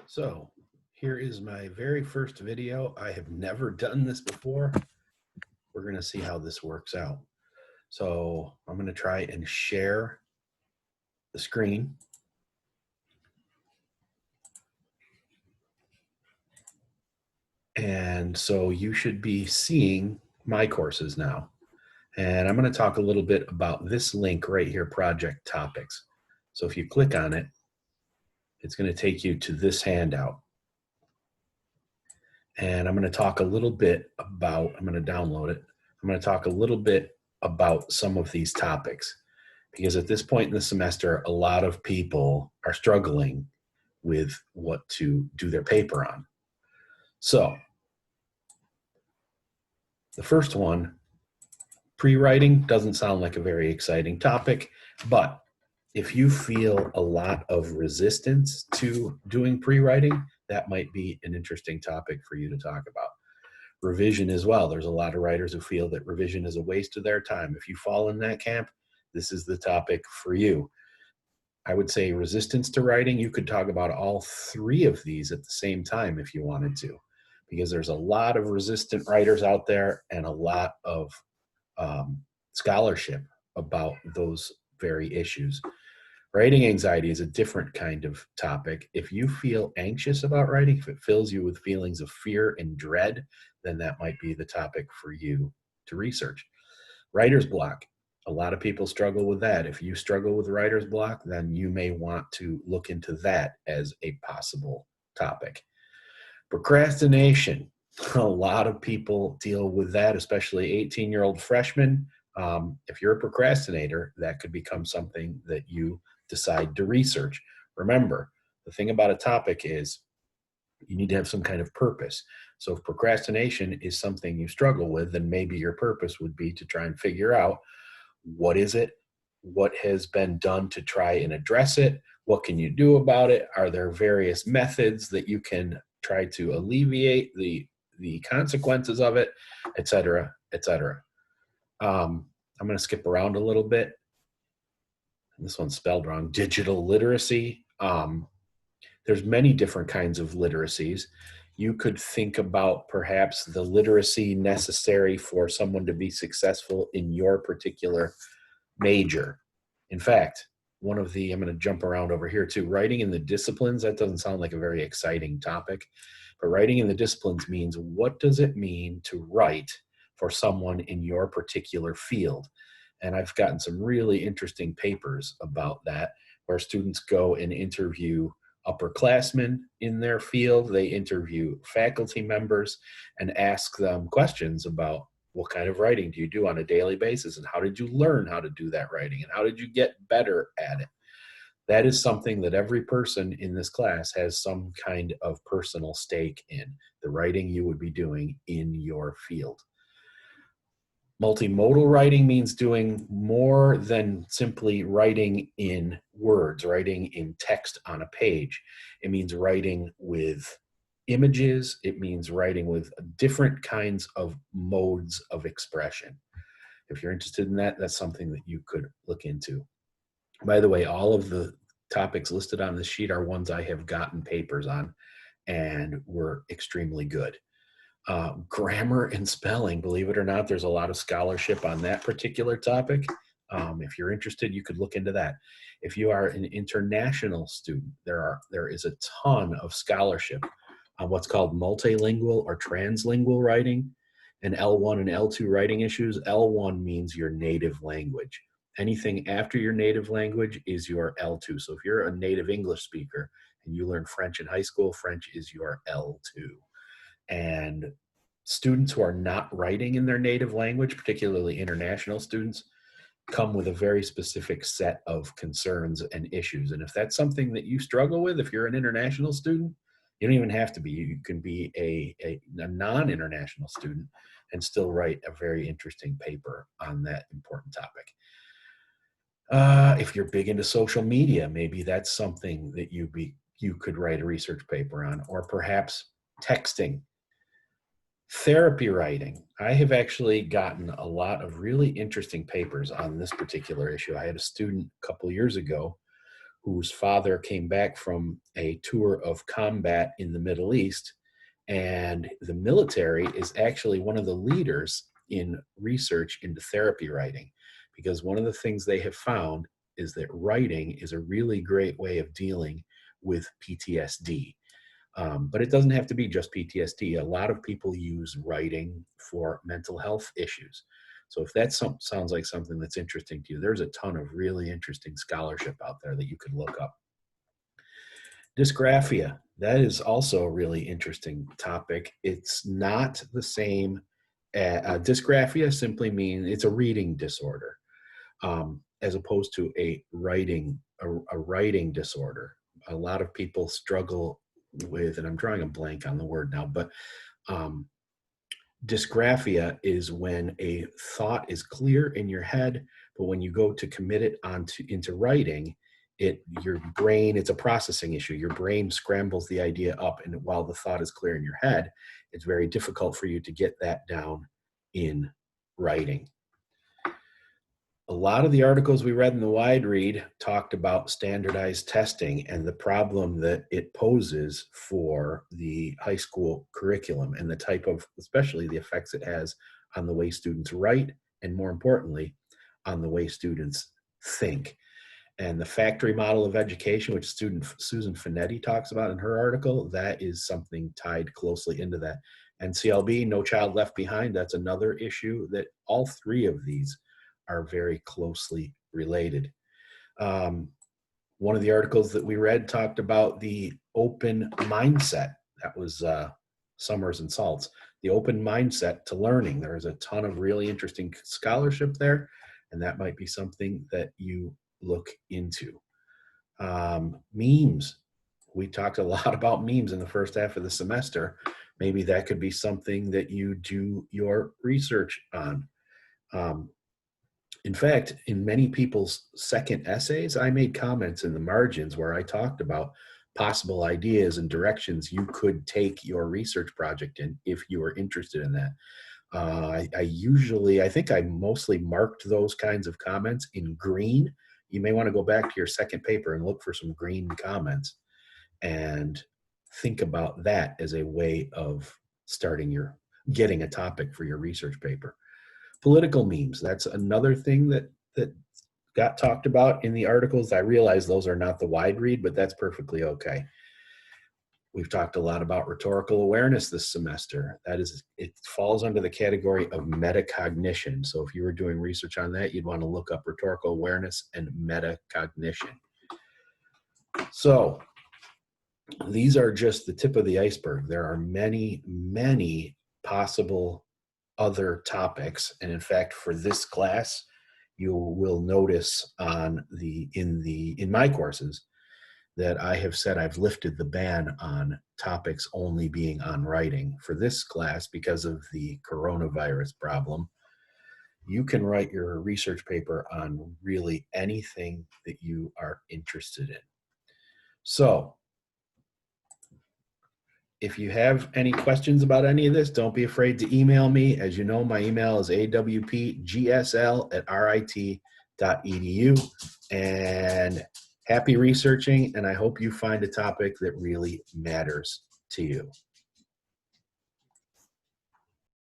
So here is my very first video. I have never done this before. We're going to see how this works out. So I'm going to try and share the screen. And so you should be seeing my courses now. And I'm going to talk a little bit about this link right here, Project Topics. So if you click on it, it's going to take you to this handout. And I'm going to talk a little bit about, I'm going to download it. I'm going to talk a little bit about some of these topics, because at this point in the semester, a lot of people are struggling with what to do their paper on. So the first one, pre-writing, doesn't sound like a very exciting topic, but if you feel a lot of resistance to doing pre-writing, that might be an interesting topic for you to talk about. Revision as well. There's a lot of writers who feel that revision is a waste of their time. If you fall in that camp, this is the topic for you. I would say resistance to writing, you could talk about all three of these at the same time if you wanted to, because there's a lot of resistant writers out there and a lot of scholarship about those very issues. Writing anxiety is a different kind of topic. If you feel anxious about writing, if it fills you with feelings of fear and dread, then that might be the topic for you to research. Writer's block. A lot of people struggle with that. If you struggle with writer's block, then you may want to look into that as a possible topic. Procrastination. A lot of people deal with that, especially 18-year-old freshmen. If you're a procrastinator, that could become something that you decide to research. Remember, the thing about a topic is you need to have some kind of purpose. So if procrastination is something you struggle with, then maybe your purpose would be to try and figure out what is it, what has been done to try and address it, what can you do about it, are there various methods that you can try to alleviate the consequences of it, etc., etc. I'm going to skip around a little bit. This one's spelled wrong. Digital literacy. There's many different kinds of literacies. You could think about perhaps the literacy necessary for someone to be successful in your particular major. In fact, I'm going to jump around over here too. Writing in the disciplines, that doesn't sound like a very exciting topic, but writing in the disciplines means, what does it mean to write for someone in your particular field? And I've gotten some really interesting papers about that, where students go and interview upperclassmen in their field. They interview faculty members and ask them questions about what kind of writing do you do on a daily basis, and how did you learn how to do that writing, and how did you get better at it? That is something that every person in this class has some kind of personal stake in, the writing you would be doing in your field. Multimodal writing means doing more than simply writing in words, writing in text on a page. It means writing with images. It means writing with different kinds of modes of expression. If you're interested in that, that's something that you could look into. By the way, all of the topics listed on this sheet are ones I have gotten papers on and were extremely good. Grammar and spelling, believe it or not, there's a lot of scholarship on that particular topic. If you're interested, you could look into that. If you are an international student, there is a ton of scholarship on what's called multilingual or translingual writing, and L1 and L2 writing issues. L1 means your native language. Anything after your native language is your L2. So if you're a native English speaker and you learn French in high school, French is your L2. And students who are not writing in their native language, particularly international students, come with a very specific set of concerns and issues. And if that's something that you struggle with, if you're an international student, you don't even have to be. You can be a non-international student and still write a very interesting paper on that important topic. If you're big into social media, maybe that's something that you could write a research paper on, or perhaps texting. Therapy writing. I have actually gotten a lot of really interesting papers on this particular issue. I had a student a couple years ago whose father came back from a tour of combat in the Middle East. And the military is actually one of the leaders in research into therapy writing, because one of the things they have found is that writing is a really great way of dealing with PTSD. But it doesn't have to be just PTSD. A lot of people use writing for mental health issues. So if that sounds like something that's interesting to you, there's a ton of really interesting scholarship out there that you could look up. Dysgraphia, that is also a really interesting topic. It's not the same. Dysgraphia simply means it's a reading disorder, as opposed to a writing disorder. A lot of people struggle with, and I'm drawing a blank on the word now, but dysgraphia is when a thought is clear in your head, but when you go to commit it into writing, your brain, it's a processing issue. Your brain scrambles the idea up, and while the thought is clear in your head, it's very difficult for you to get that down in writing. A lot of the articles we read in the wide read talked about standardized testing and the problem that it poses for the high school curriculum and the type of, especially the effects it has on the way students write, and more importantly, on the way students think. And the factory model of education, which student Susan Finetti talks about in her article, that is something tied closely into that. NCLB, No Child Left Behind, that's another issue that all three of these are very closely related. One of the articles that we read talked about the open mindset. That was Summers and Salts. The open mindset to learning. There's a ton of really interesting scholarship there, and that might be something that you look into. Memes. We talked a lot about memes in the first half of the semester. Maybe that could be something that you do your research on. In fact, in many people's second essays, I made comments in the margins where I talked about possible ideas and directions you could take your research project in if you were interested in that. I think I mostly marked those kinds of comments in green. You may want to go back to your second paper and look for some green comments and think about that as a way of getting a topic for your research paper. Political memes, that's another thing that got talked about in the articles. I realize those are not the wide read, but that's perfectly okay. We've talked a lot about rhetorical awareness this semester. It falls under the category of metacognition. So if you were doing research on that, you'd want to look up rhetorical awareness and metacognition. So these are just the tip of the iceberg. There are many, many possible other topics. And in fact, for this class, you will notice in my courses that I have said I've lifted the ban on topics only being on writing. For this class, because of the coronavirus problem, you can write your research paper on really anything that you are interested in. So if you have any questions about any of this, don't be afraid to email me. As you know, my email is awpgsl@rit.edu. And happy researching, and I hope you find a topic that really matters to you.